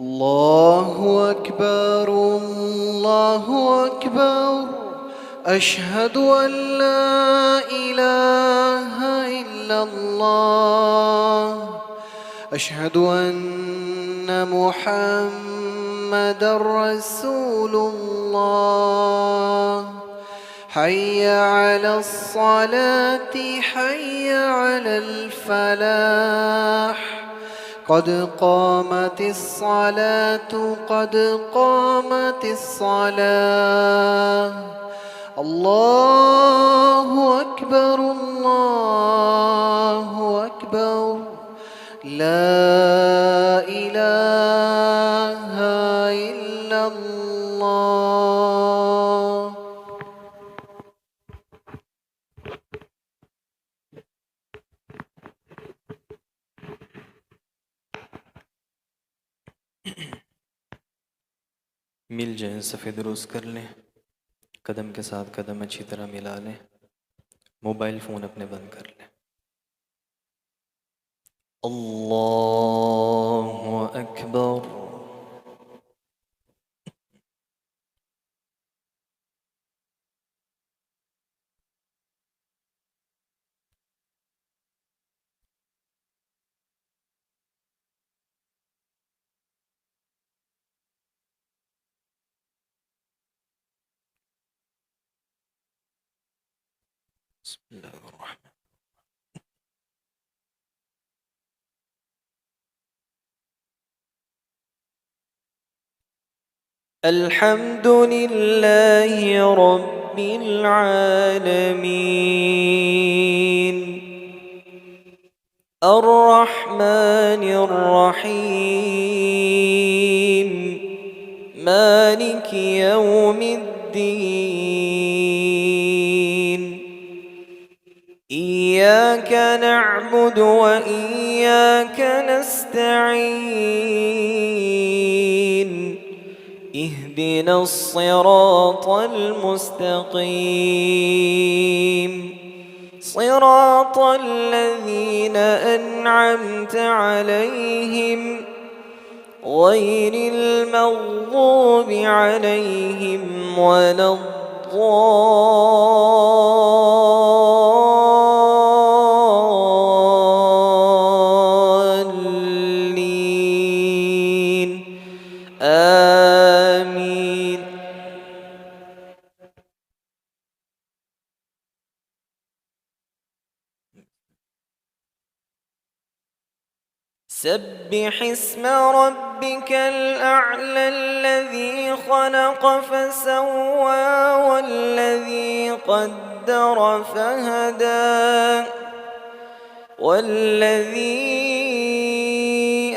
الله أكبر الله أكبر. أشهد أن لا إله إلا الله. أشهد أن محمدًا رسول الله. حي على الصلاة حي على الفلاح. قد قامت الصلاة قد قامت الصلاة. الله أكبر الله أكبر. لا إله إلا الله. मिल जाएं, सफ़ेद दुरुस्त कर लें, कदम के साथ कदम अच्छी तरह मिला लें, मोबाइल फ़ोन अपने बंद कर लें। अल्लाहु अकबर। बिस्मिल्लाहिर्रहमानिर्रहीम। अल्हम्दुलिल्लाहि रब्बिल आलमीन अर्रहमानिर रहीम मालिकि यौमिद्दीन। इय्याक नअबुदु व इय्याक नस्तईन। इहदिना الصراطल मुस्तकीम صراطल लज़ीना अनअमत अलैहिम गैरिल मग़ज़ूबि अलैहिम वलद्दाल्लीन। आमीन। سبح اسم ربك الأعلى الذي خلق فسوى والذي قدر فهدى والذي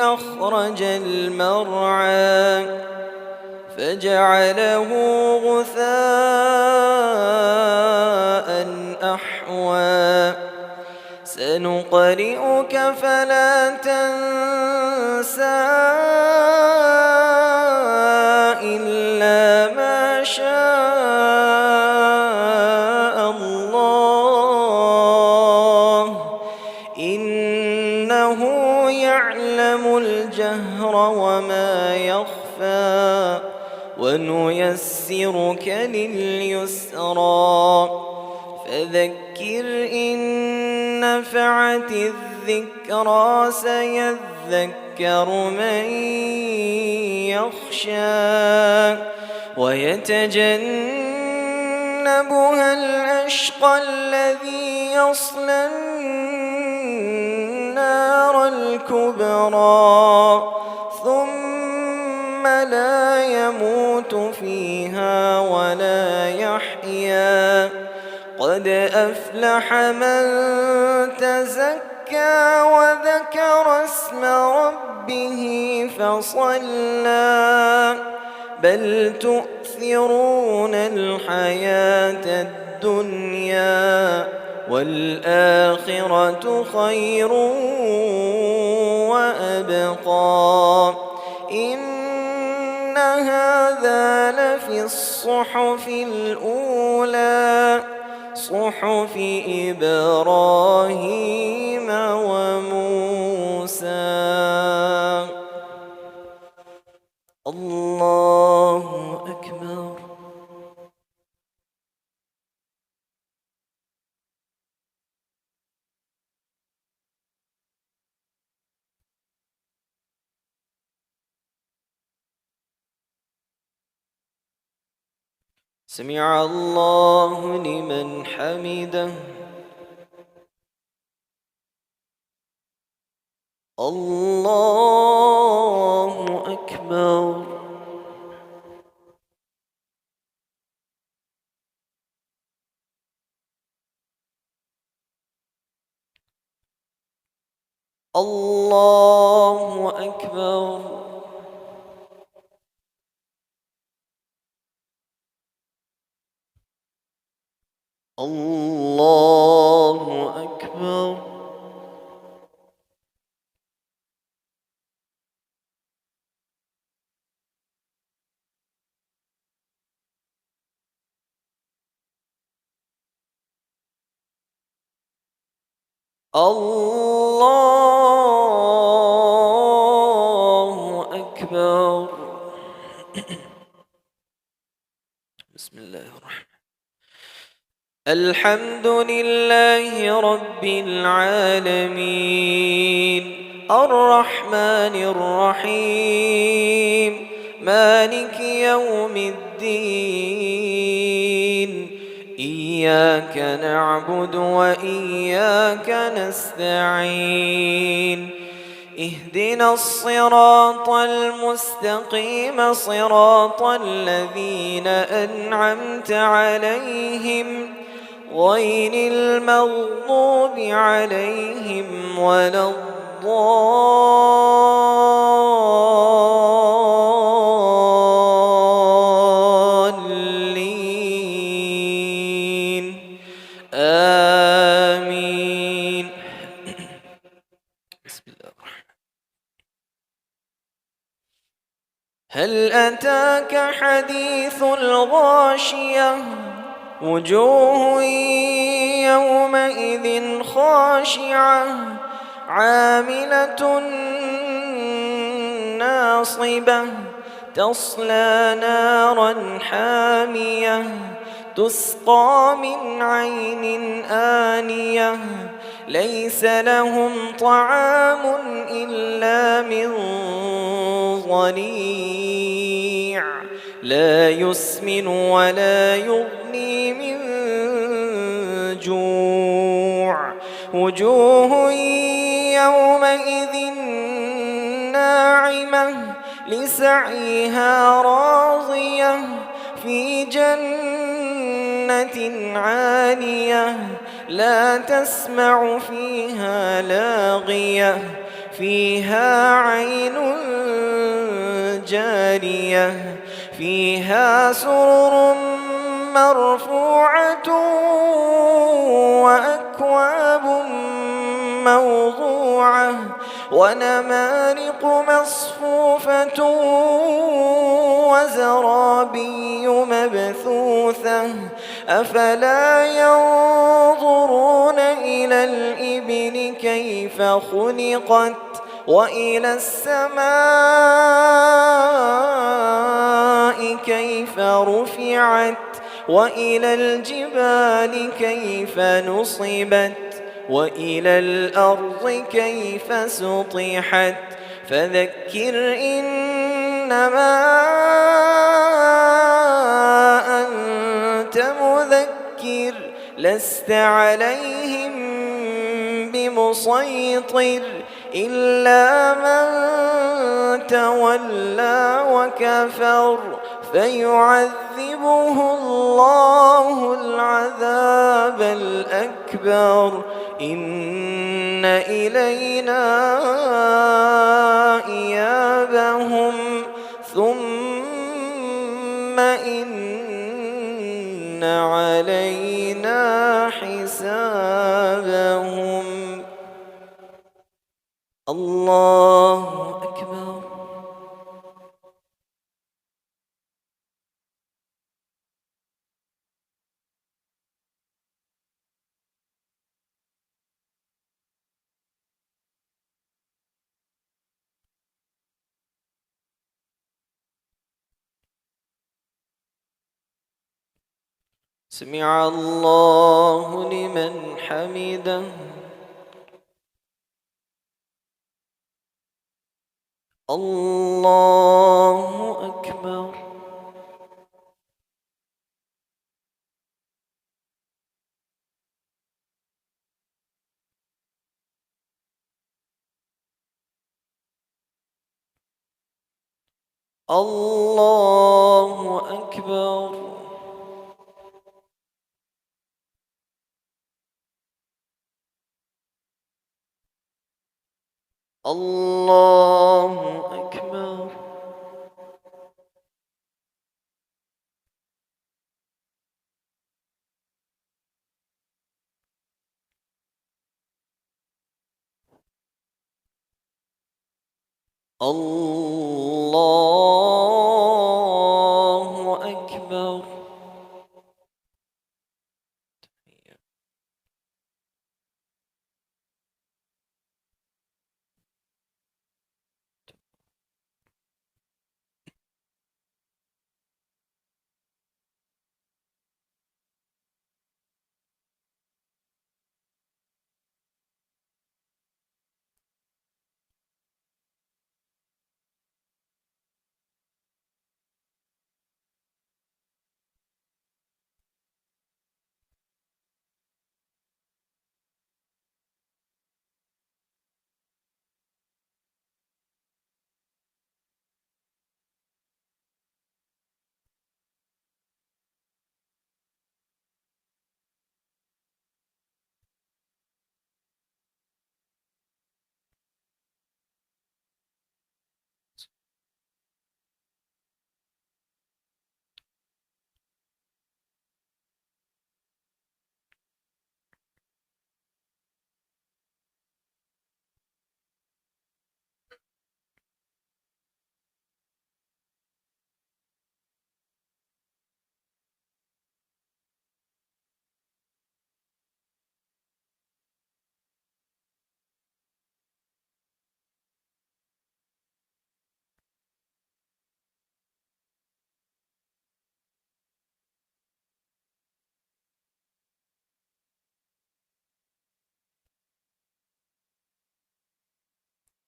أخرج المرعى فجعله غثاء أحوى. سنقرئك فلا تنسى إلا ما شاء الله إنه يعلم الجهر وما يخفى ونيسرك لليسرى فذكر إن نفعت الذكرى سيذكر من يخشى ويتجنبها الأشقى الذي يصلى النار الكبرى ثم لا يموت فيها ولا يحيا. قد أفلح من تزكى وذكر اسم ربه فصلى بل تؤثرون الحياة الدنيا والآخرة خير وأبقى. إن هذا لفي الصحف الأولى صحف إبراهيم وموسى. الله أكبر. سمع الله لمن حمده. الله أكبر. الله أكبر. الله أكبر. الله أكبر. بسم الله الرحمن. الحمد لله رب العالمين الرحمن الرحيم مالك يوم الدين إياك نعبد وإياك نستعين اهدنا الصراط المستقيم صراط الذين أنعمت عليهم غير المغضوب عليهم ولا الضالين آمين. بسم الله الرحمن. هل أتاك حديث الغاشية وجوه يومئذ خاشعة عاملة ناصبة تصلى نارا حامية تسقى من عين آنية ليس لهم طعام إلا من ضريع لا يسمن ولا يغني من جوع وجوه يومئذ ناعمة لسعيها راضية في جنة عالية لا تسمع فيها لاغية فيها عين جارية فيها سرر مرفوعة وأكواب موضوعة ونمارق مصفوفة وزرابي مبثوثة أفلا ينظرون إلى الإبل كيف خلقت وإلى السماء كيف رفعت وإلى الجبال كيف نصبت وإلى الأرض كيف سطحت فذكر إنما أنت مذكر لست عليهم بمسيطر إلا من تولى وكفر فيعذبه الله العذاب الأكبر إن إلينا إيابهم ثم إن علينا حسابهم. الله أكبر. سمع الله لمن حمده. الله أكبر. الله أكبر. الله أكبر. الله أكبر.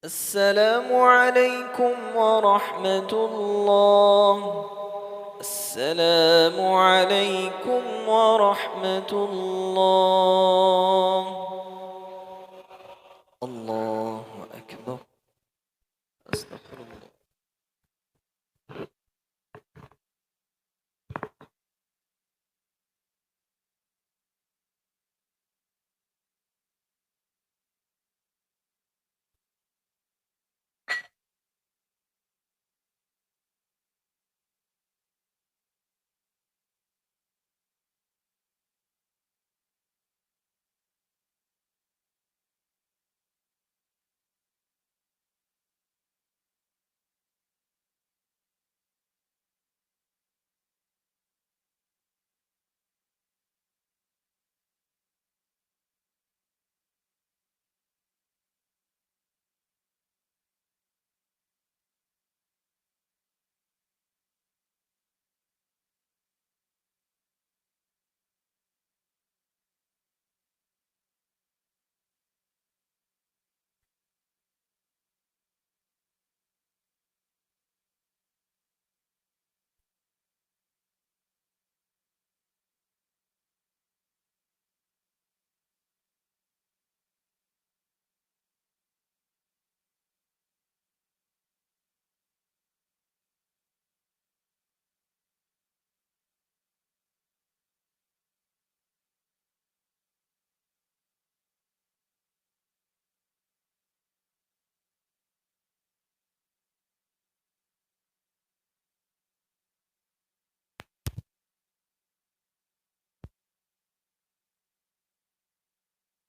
السلام عليكم ورحمة الله. السلام عليكم ورحمة الله.